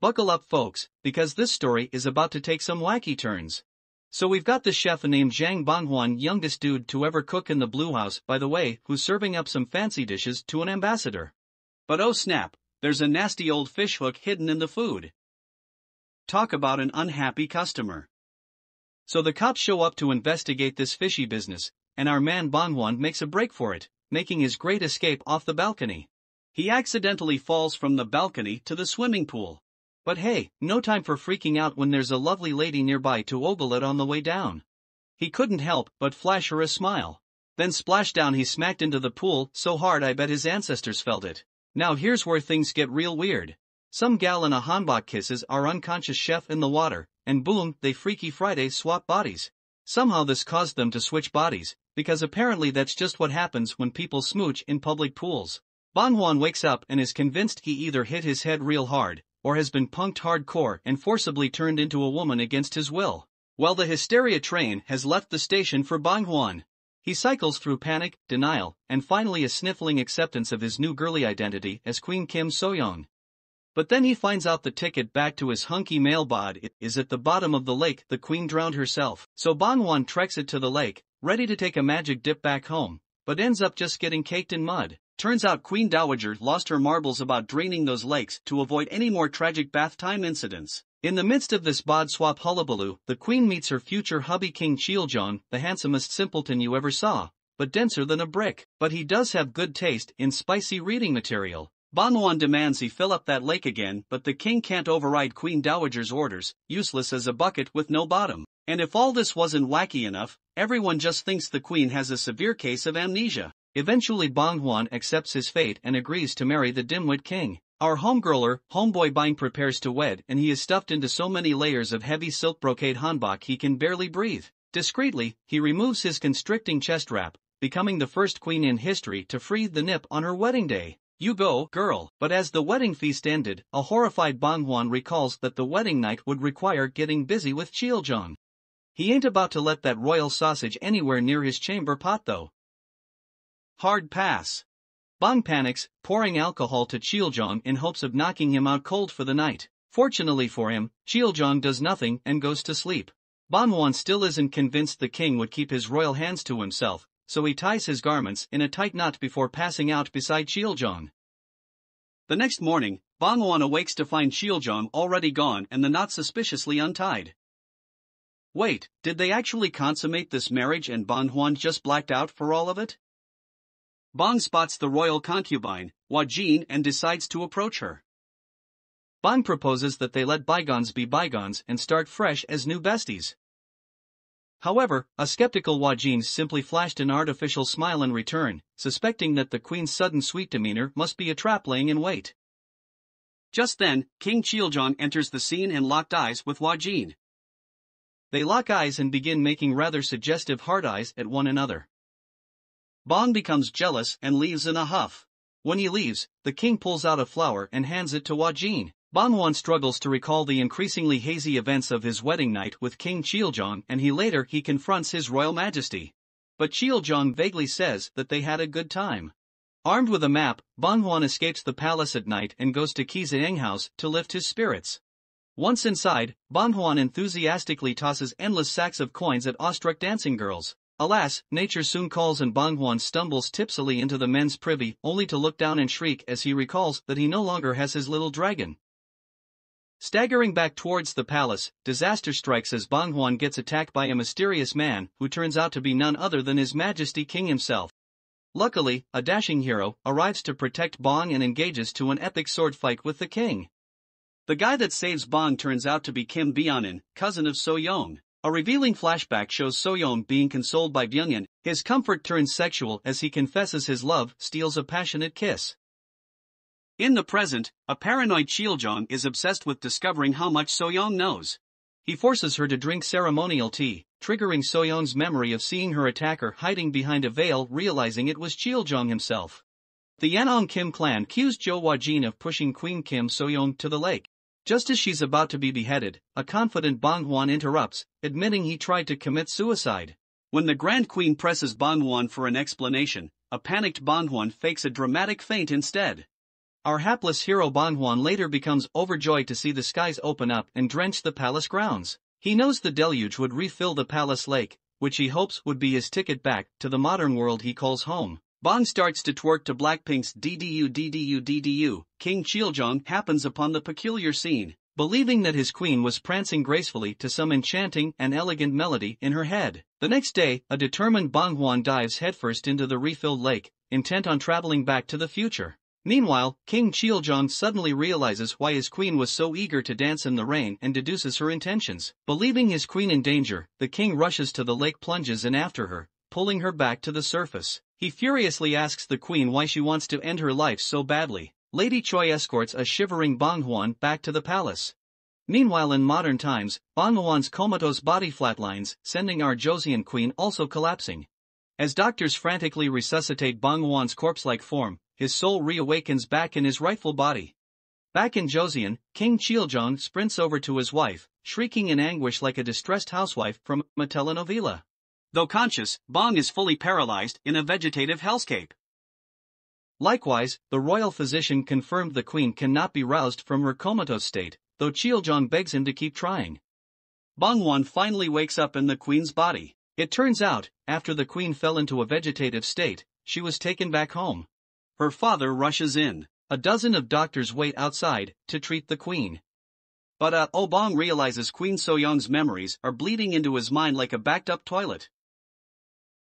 Buckle up folks, because this story is about to take some wacky turns. So we've got this chef named Zhang Banghuan, youngest dude to ever cook in the Blue House, by the way, who's serving up some fancy dishes to an ambassador. But oh snap, there's a nasty old fishhook hidden in the food. Talk about an unhappy customer. So the cops show up to investigate this fishy business, and our man Banghuan makes a break for it, making his great escape off the balcony. He accidentally falls from the balcony to the swimming pool. But hey, no time for freaking out when there's a lovely lady nearby to ogle it on the way down. He couldn't help but flash her a smile. Then splash down he smacked into the pool so hard I bet his ancestors felt it. Now here's where things get real weird. Some gal in a hanbok kisses our unconscious chef in the water, and boom, they Freaky Friday swap bodies. Somehow this caused them to switch bodies, because apparently that's just what happens when people smooch in public pools. Banghuan wakes up and is convinced he either hit his head real hard, or has been punked hardcore and forcibly turned into a woman against his will. Well, the hysteria train has left the station for Banghuan. He cycles through panic, denial, and finally a sniffling acceptance of his new girly identity as Queen Kim Soyoung. But then he finds out the ticket back to his hunky male bod is at the bottom of the lake. The queen drowned herself. So Banghuan treks it to the lake, ready to take a magic dip back home, but ends up just getting caked in mud. Turns out Queen Dowager lost her marbles about draining those lakes to avoid any more tragic bath time incidents. In the midst of this bod swap hullabaloo, the queen meets her future hubby King Cheoljong, the handsomest simpleton you ever saw, but denser than a brick. But he does have good taste in spicy reading material. Banghuan demands he fill up that lake again, but the king can't override Queen Dowager's orders, useless as a bucket with no bottom. And if all this wasn't wacky enough, everyone just thinks the queen has a severe case of amnesia. Eventually Banghuan accepts his fate and agrees to marry the dimwit king. Our homegirler, homeboy Bang prepares to wed, and he is stuffed into so many layers of heavy silk brocade hanbok he can barely breathe. Discreetly, he removes his constricting chest wrap, becoming the first queen in history to free the nip on her wedding day. You go, girl. But as the wedding feast ended, a horrified Banghuan recalls that the wedding night would require getting busy with Cheoljong. He ain't about to let that royal sausage anywhere near his chamber pot though. Hard pass. Bang panics, pouring alcohol to Cheoljong in hopes of knocking him out cold for the night. Fortunately for him, Cheoljong does nothing and goes to sleep. Banghuan still isn't convinced the king would keep his royal hands to himself, so he ties his garments in a tight knot before passing out beside Cheoljong. The next morning, Banghuan awakes to find Cheoljong already gone and the knot suspiciously untied. Wait, did they actually consummate this marriage and Banghuan just blacked out for all of it? Bang spots the royal concubine, Wajin, and decides to approach her. Bang proposes that they let bygones be bygones and start fresh as new besties. However, a skeptical Wajin simply flashed an artificial smile in return, suspecting that the queen's sudden sweet demeanor must be a trap laying in wait. Just then, King Cheoljong enters the scene and locked eyes with Wajin. They lock eyes and begin making rather suggestive hard eyes at one another. Bang becomes jealous and leaves in a huff. When he leaves, the king pulls out a flower and hands it to Wajin. Banghuan struggles to recall the increasingly hazy events of his wedding night with King Cheoljong, and he confronts his royal majesty. But Cheoljong vaguely says that they had a good time. Armed with a map, Banghuan escapes the palace at night and goes to Kizaeng House to lift his spirits. Once inside, Banghuan enthusiastically tosses endless sacks of coins at awestruck dancing girls. Alas, nature soon calls and Banghuan stumbles tipsily into the men's privy only to look down and shriek as he recalls that he no longer has his little dragon. Staggering back towards the palace, disaster strikes as Banghuan gets attacked by a mysterious man who turns out to be none other than His Majesty King himself. Luckily, a dashing hero arrives to protect Bang and engages to an epic sword fight with the king. The guy that saves Bang turns out to be Kim Byeonin, cousin of Soyoung. A revealing flashback shows Soyoung being consoled by Byeonin. His comfort turns sexual as he confesses his love, steals a passionate kiss. In the present, a paranoid Cheoljong is obsessed with discovering how much Soyoung knows. He forces her to drink ceremonial tea, triggering Soyoung's memory of seeing her attacker hiding behind a veil, realizing it was Cheoljong himself. The Yanong Kim clan accused Jo Wajin of pushing Queen Kim Soyoung to the lake. Just as she's about to be beheaded, a confident Banghuan interrupts, admitting he tried to commit suicide. When the Grand Queen presses Banghuan for an explanation, a panicked Banghuan fakes a dramatic faint instead. Our hapless hero Bang Huan later becomes overjoyed to see the skies open up and drench the palace grounds. He knows the deluge would refill the palace lake, which he hopes would be his ticket back to the modern world he calls home. Bang starts to twerk to Blackpink's DDU DDU DDU. King Cheoljong happens upon the peculiar scene, believing that his queen was prancing gracefully to some enchanting and elegant melody in her head. The next day, a determined Bang Huan dives headfirst into the refilled lake, intent on traveling back to the future. Meanwhile, King Cheoljong suddenly realizes why his queen was so eager to dance in the rain and deduces her intentions. Believing his queen in danger, the king rushes to the lake, plunges in after her, pulling her back to the surface. He furiously asks the queen why she wants to end her life so badly. Lady Choi escorts a shivering Bang Huan back to the palace. Meanwhile, in modern times, Bang Huan's comatose body flatlines, sending our Joseon queen also collapsing. As doctors frantically resuscitate Bang Huan's corpse-like form, his soul reawakens back in his rightful body. Back in Joseon, King Cheoljong sprints over to his wife, shrieking in anguish like a distressed housewife from a telenovela. Though conscious, Bang is fully paralyzed in a vegetative hellscape. Likewise, the royal physician confirmed the queen cannot be roused from her comatose state, though Cheoljong begs him to keep trying. Bang Huan finally wakes up in the queen's body. It turns out, after the queen fell into a vegetative state, she was taken back home. Her father rushes in. A dozen of doctors wait outside to treat the queen. But Bang realizes Queen Soyoung's memories are bleeding into his mind like a backed-up toilet.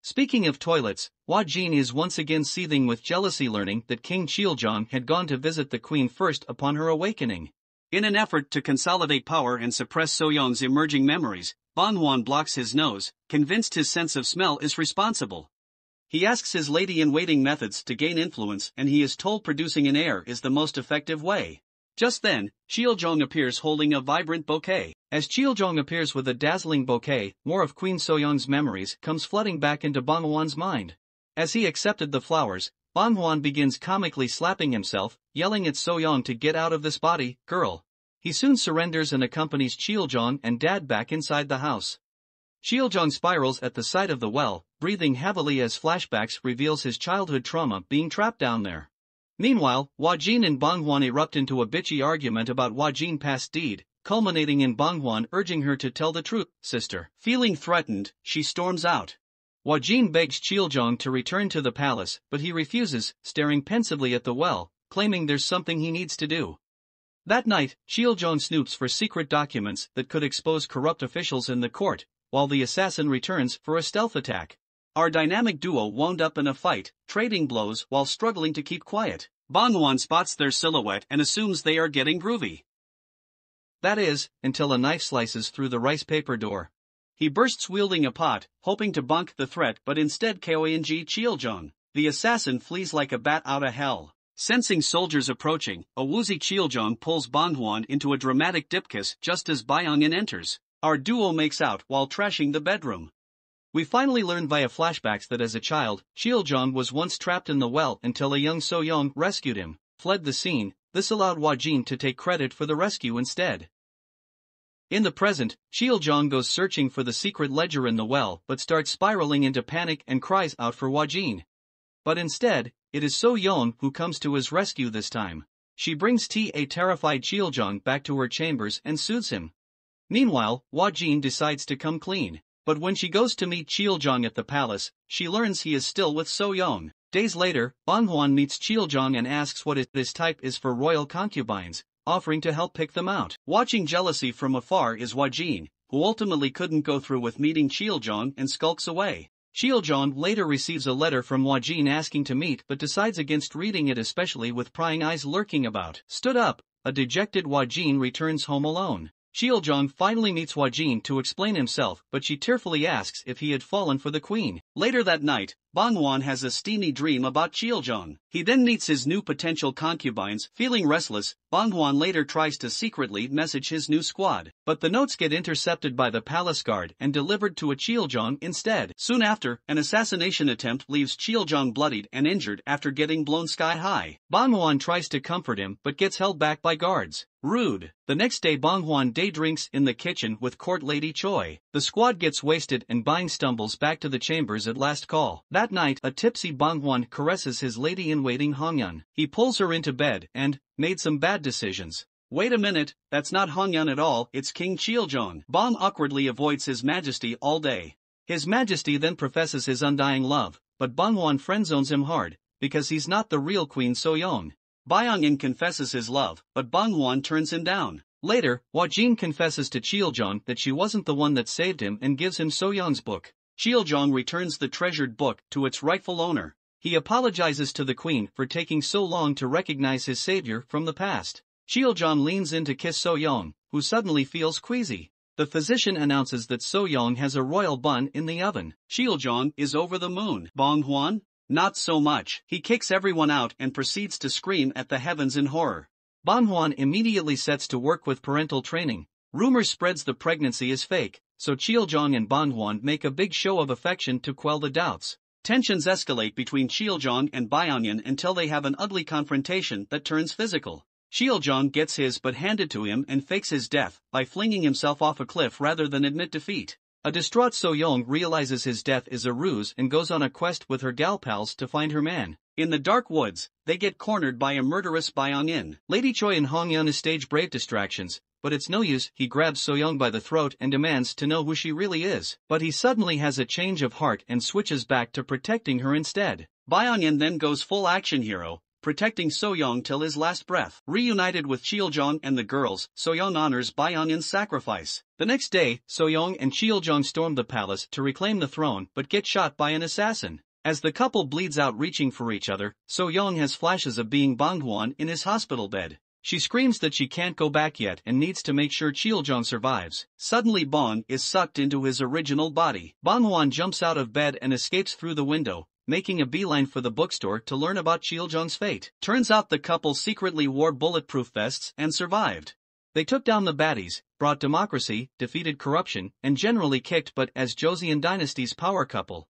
Speaking of toilets, Hua Jin is once again seething with jealousy, learning that King Cheoljong had gone to visit the queen first upon her awakening. In an effort to consolidate power and suppress Soyoung's emerging memories, Bang Huan blocks his nose, convinced his sense of smell is responsible. He asks his lady-in-waiting methods to gain influence, and he is told producing an heir is the most effective way. Just then, Cheoljong appears holding a vibrant bouquet. As Cheoljong appears with a dazzling bouquet, more of Queen Soyoung's memories comes flooding back into Bang Huan's mind. As he accepted the flowers, Bang Huan begins comically slapping himself, yelling at Soyoung to get out of this body, girl. He soon surrenders and accompanies Cheoljong and Dad back inside the house. Cheoljong spirals at the sight of the well, breathing heavily as flashbacks reveals his childhood trauma being trapped down there. Meanwhile, Hua Jin and Bang Huan erupt into a bitchy argument about Hua Jin's past deed, culminating in Bang Huan urging her to tell the truth. Sister. Feeling threatened, she storms out. Hua Jin begs Cheoljong to return to the palace, but he refuses, staring pensively at the well, claiming there's something he needs to do. That night, Cheoljong snoops for secret documents that could expose corrupt officials in the court, while the assassin returns for a stealth attack. Our dynamic duo wound up in a fight, trading blows while struggling to keep quiet. Bang Huan spots their silhouette and assumes they are getting groovy. That is, until a knife slices through the rice paper door. He bursts wielding a pot, hoping to bunk the threat, but instead KOing Cheoljong. The assassin flees like a bat out of hell. Sensing soldiers approaching, a woozy Cheoljong pulls Bang Huan into a dramatic dip kiss just as Byung-in enters. Our duo makes out while trashing the bedroom. We finally learn via flashbacks that as a child, Cheoljong was once trapped in the well until a young Soyoung rescued him, fled the scene. This allowed Hua Jin to take credit for the rescue instead. In the present, Cheoljong goes searching for the secret ledger in the well but starts spiraling into panic and cries out for Hua Jin. But instead, it is Soyoung who comes to his rescue this time. She brings a terrified Cheoljong back to her chambers and soothes him. Meanwhile, Hua Jin decides to come clean. But when she goes to meet Cheoljong at the palace, she learns he is still with Soyoung. Days later, Bang Huan meets Cheoljong and asks what this type is for royal concubines, offering to help pick them out. Watching jealousy from afar is Hua Jin, who ultimately couldn't go through with meeting Cheoljong and skulks away. Cheoljong later receives a letter from Hua Jin asking to meet but decides against reading it, especially with prying eyes lurking about. Stood up, a dejected Hua Jin returns home alone. Cheoljong finally meets Hua Jin to explain himself, but she tearfully asks if he had fallen for the queen. Later that night, Bang Huan has a steamy dream about Cheoljong. He then meets his new potential concubines. Feeling restless, Bang Huan later tries to secretly message his new squad, but the notes get intercepted by the palace guard and delivered to a Cheoljong instead. Soon after, an assassination attempt leaves Cheoljong bloodied and injured after getting blown sky high. Bang Huan tries to comfort him but gets held back by guards. Rude. The next day, Bang Huan day drinks in the kitchen with court lady Choi. The squad gets wasted and Bang stumbles back to the chambers at last call. That That night, a tipsy Bang-won caresses his lady-in-waiting Hong-yeon. He pulls her into bed and made some bad decisions. Wait a minute, that's not Hong-yeon at all, it's King Cheoljong. Bang awkwardly avoids His Majesty all day. His Majesty then professes his undying love, but Bang-won friendzones him hard, because he's not the real Queen So-young. Byung-in confesses his love, but Bang-won turns him down. Later, Hwa-jin confesses to Cheoljong that she wasn't the one that saved him and gives him So-young's book. Cheoljong returns the treasured book to its rightful owner. He apologizes to the queen for taking so long to recognize his savior from the past. Cheoljong leans in to kiss So-young, who suddenly feels queasy. The physician announces that So-young has a royal bun in the oven. Cheoljong is over the moon. Bang-hwan? Not so much. He kicks everyone out and proceeds to scream at the heavens in horror. Bang-hwan immediately sets to work with parental training. Rumor spreads the pregnancy is fake, so Cheoljong and Bang-hwan make a big show of affection to quell the doubts. Tensions escalate between Cheoljong and Byung-in until they have an ugly confrontation that turns physical. Cheoljong gets his butt handed to him and fakes his death by flinging himself off a cliff rather than admit defeat. A distraught So-young realizes his death is a ruse and goes on a quest with her gal pals to find her man. In the dark woods, they get cornered by a murderous Byung-in. Lady Choi and Hong-yeon stage brave distractions, but it's no use. He grabs So-young by the throat and demands to know who she really is. But he suddenly has a change of heart and switches back to protecting her instead. Byung-in then goes full action hero, protecting So-young till his last breath. Reunited with Cheoljong and the girls, So-young honors Byung-in's sacrifice. The next day, So-young and Cheoljong storm the palace to reclaim the throne but get shot by an assassin. As the couple bleeds out reaching for each other, So-young has flashes of being Bang-hwan in his hospital bed. She screams that she can't go back yet and needs to make sure Cheoljong survives. Suddenly Bang is sucked into his original body. Bang-hwan jumps out of bed and escapes through the window, making a beeline for the bookstore to learn about Cheoljong's fate. Turns out the couple secretly wore bulletproof vests and survived. They took down the baddies, brought democracy, defeated corruption, and generally kicked butt as Joseon Dynasty's power couple.